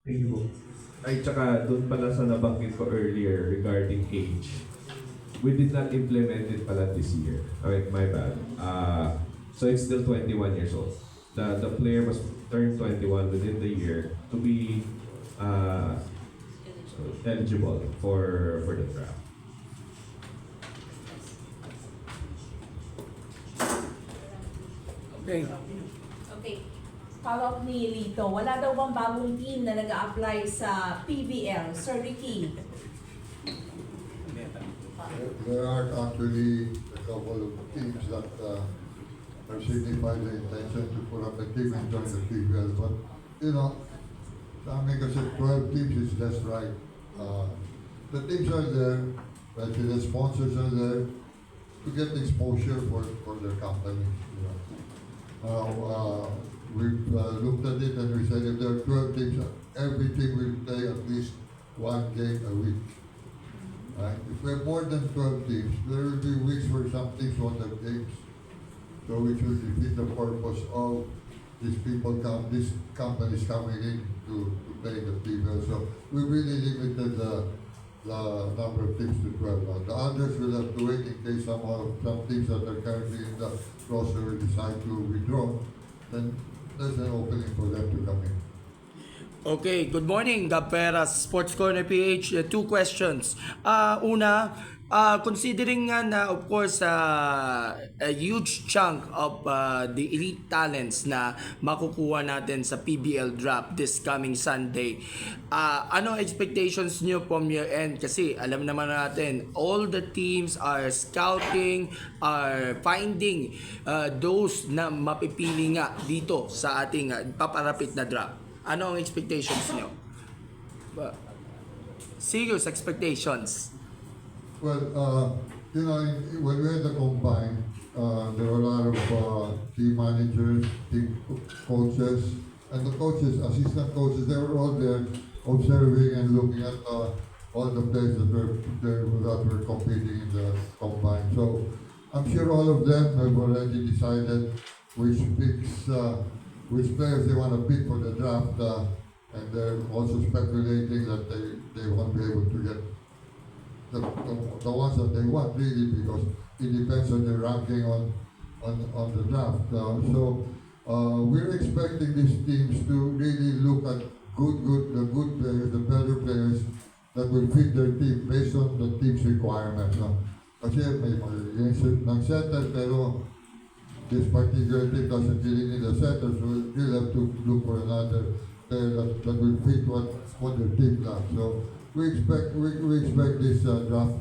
Thank you po. Ay, tsaka doon pala sa nabanggit ko earlier regarding age. We did not implement it pala this year. Okay, my bad. So it's still 21 years old. The player must turn 21 within the year to be uh, eligible for the draft. Okay. Okay. Follow-up ni Lito. Wala daw bang bagong team na nag-a-apply sa PBL? Sir Ricky. There are actually a couple of teams that have signified the intention to put up a team and join the PBL. But, you know, I mean, kasi 12 teams is just right. The teams are there, but the sponsors are there to get exposure for their company. You know. We've looked at it and we said if there are 12 teams, every team will play at least one game a week. Right? If we have more than 12 teams, there will be weeks where some teams won't have games. So which will defeat the purpose of these companies coming in to play the PBL. So we really limited the number of teams to 12 now. The others will have to wait in case some teams that are currently in the roster will decide to withdraw. Then there's an opening for them to come in. Okay, good morning, Gab Peras, Sports Corner PH. Two questions. Una, considering nga na of course a huge chunk of the elite talents na makukuha natin sa PBL draft this coming Sunday, ano expectations nyo from your end? Kasi alam naman natin, all the teams are scouting, are finding those na mapipili nga dito sa ating paparapit na draft. Ano ang expectations nyo? Serious expectations. Well, you know, when we had the combine, there were a lot of team managers, team coaches, and the coaches, assistant coaches, they were all there observing and looking at all the players that were competing in the combine. So I'm sure all of them have already decided which players they want to pick for the draft, and they're also speculating that they won't be able to get the ones that they want really, because it depends on the ranking on the draft. So we're expecting these teams to really look at the good players, the better players that will fit their team based on the team's requirements. Kasi may mga ng center, pero this particular team doesn't really need a center, so we'll have to look for another player that will fit what the team lacks. So we expect this draft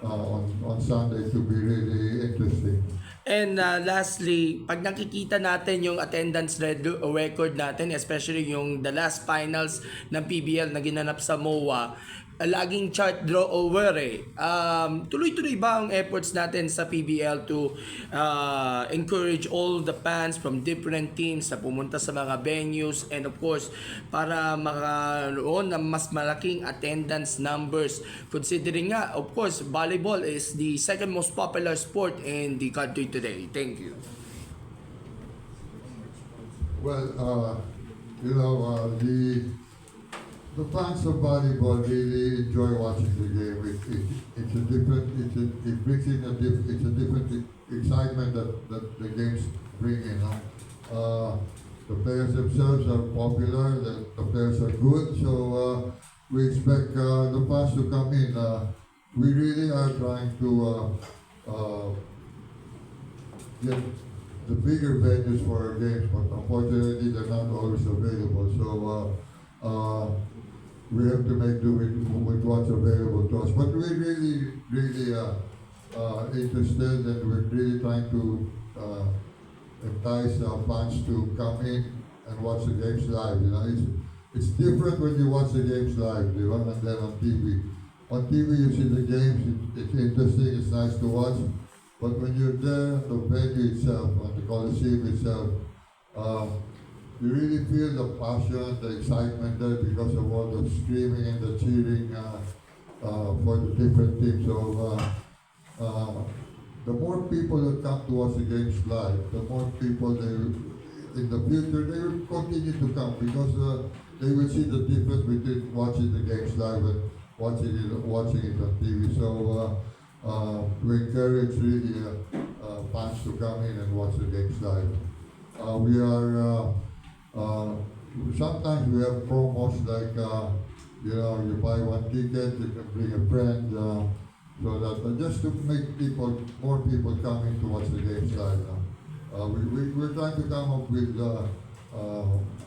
on Sunday to be really interesting. And lastly, pag nakikita natin yung attendance record natin, especially yung the last finals ng PBL na ginanap sa MOA, laging chart draw over tuloy-tuloy ba ang efforts natin sa PBL to encourage all the fans from different teams na pumunta sa mga venues, and of course para makaroon ng mas malaking attendance numbers, considering nga of course volleyball is the second most popular sport in the country today. Thank you. Well, you know, the fans of volleyball really enjoy watching the game. It's a different excitement that the games bring in. The players themselves are popular. The players are good. So we expect the fans to come in. We really are trying to get the bigger venues for our games, but unfortunately they're not always available. So we have to make do with what's available to us. But we're really interested, and we're really trying to entice fans to come in and watch the games live. You know, it's different when you watch the games live, you know, and then on TV. On TV you see the games, it's interesting, it's nice to watch. But when you're there on the venue itself, on the Coliseum itself, you really feel the passion, the excitement there because of all the screaming and the cheering for the different teams. So the more people that come to watch the games live, the more people in the future they will continue to come, because they will see the difference between watching the games live and watching it on TV. So we encourage really fans to come in and watch the games live. We are sometimes we have promos like you buy one ticket, you can bring a friend, so that just to make more people coming to watch the games live. We're trying to come up with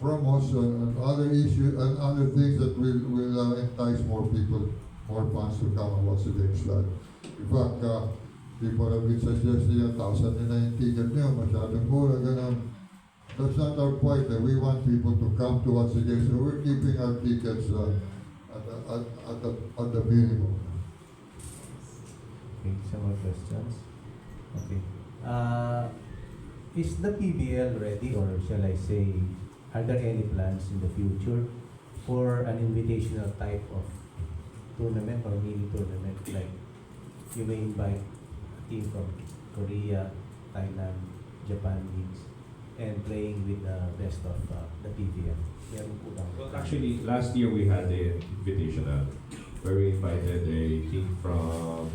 promos and other issues and other things that will entice more people, more fans to come and watch the games live. In fact, people have been suggesting 1,000 na yung ticket niyo, masyadong mura, ganun. That's not our point. We want people to come to watch the games, so we're keeping our tickets at the minimum. Okay, some more questions. Okay. Is the PBL ready, or shall I say, are there any plans in the future for an invitational type of tournament or mini tournament? Like you may invite a team from Korea, Thailand, Japan leagues, and playing with the best of the PBL. Well, actually, last year we had an invitational where we invited a team from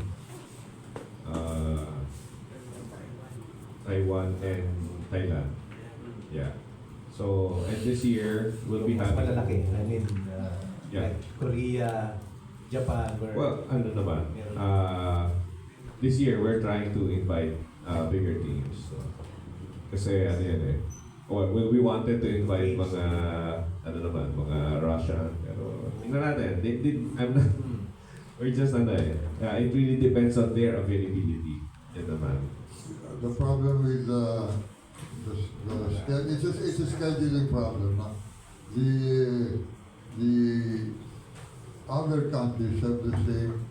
Taiwan and Thailand. Yeah. So, and this year we'll be Mas having. malalaki. I mean, Yeah. like Korea, Japan. Well, ano naman? This year we're trying to invite bigger teams. So, kasi ano yan eh. We wanted to invite mga mga Russian, pero tingnan natin. I'm not. We're just it really depends on their availability. Yan naman. The problem with the it's a scheduling problem. The other countries have the same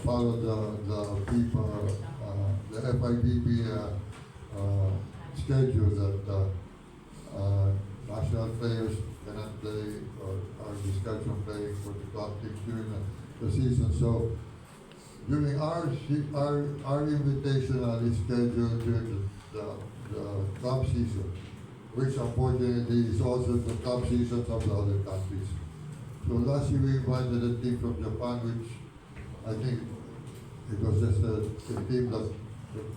follow the FIFA the FIVB schedule that national players cannot play or are discussed on playing for the club teams during the season. So during our invitational is scheduled during the club season, which unfortunately is also the club seasons of the other countries. So last year we invited a team from Japan, which I think it was just a team that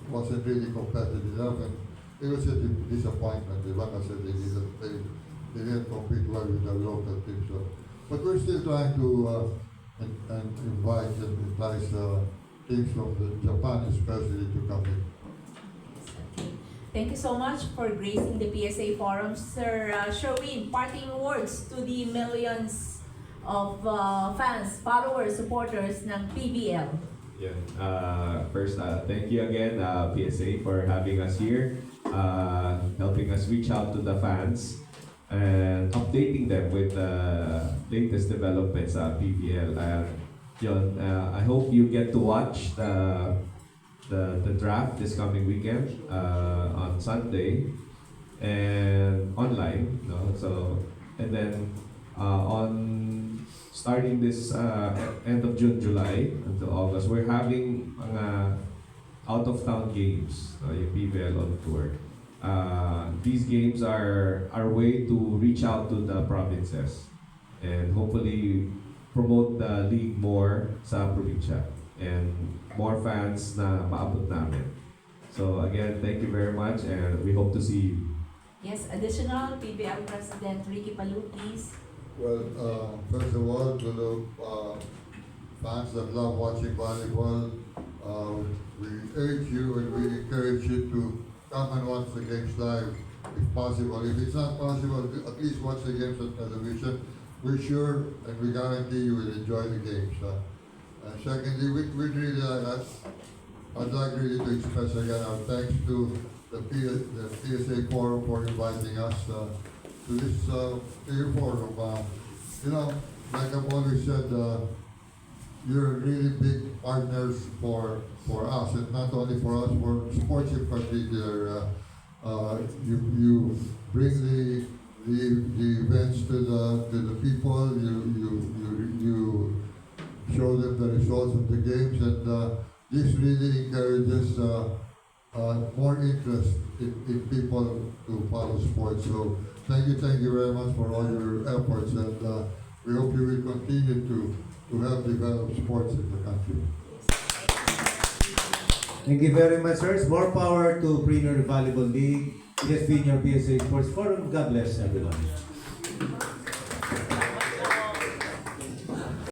wasn't really competitive enough, and it was a disappointment. Like I said, they didn't compete well with the local teams. So, but we're still trying to invite and entice teams from Japan especially to come in. Thank you so much for gracing the PSA forum, Sir Sherwin. Parting words to the millions of fans, followers, supporters ng PBL. Yeah. First, thank you again, PSA, for having us here, helping us reach out to the fans and updating them with the latest developments sa PBL. I hope you get to watch the draft this coming weekend on Sunday and online. No? So, and then on starting this end of June, July until August, we're having mga out-of-town games, yung PBL on tour. These games are our way to reach out to the provinces and hopefully promote the league more sa probinsya and more fans na maabot namin. So again, thank you very much and we hope to see you. Yes, additional PBL President Ricky Palou, please. Well, first of all, to the fans that love watching volleyball, we urge you and we encourage you to come and watch the games live if possible. If it's not possible, at least watch the games on television. We're sure and we guarantee you will enjoy the games. And secondly, we'd really I'd like really to express again our thanks to the PSA Forum for inviting us to this forum. Like I've always said, you're really big partners for us, and not only for us, for sports in particular. You bring the events to the people. You show them the results of the games, and this really encourages more interest in people to follow sports. So thank you very much for all your efforts, and we hope you will continue to help develop sports in the country. Thank you very much, sirs. More power to Premier Volleyball League. This has been your PSA Sports Forum. God bless everyone.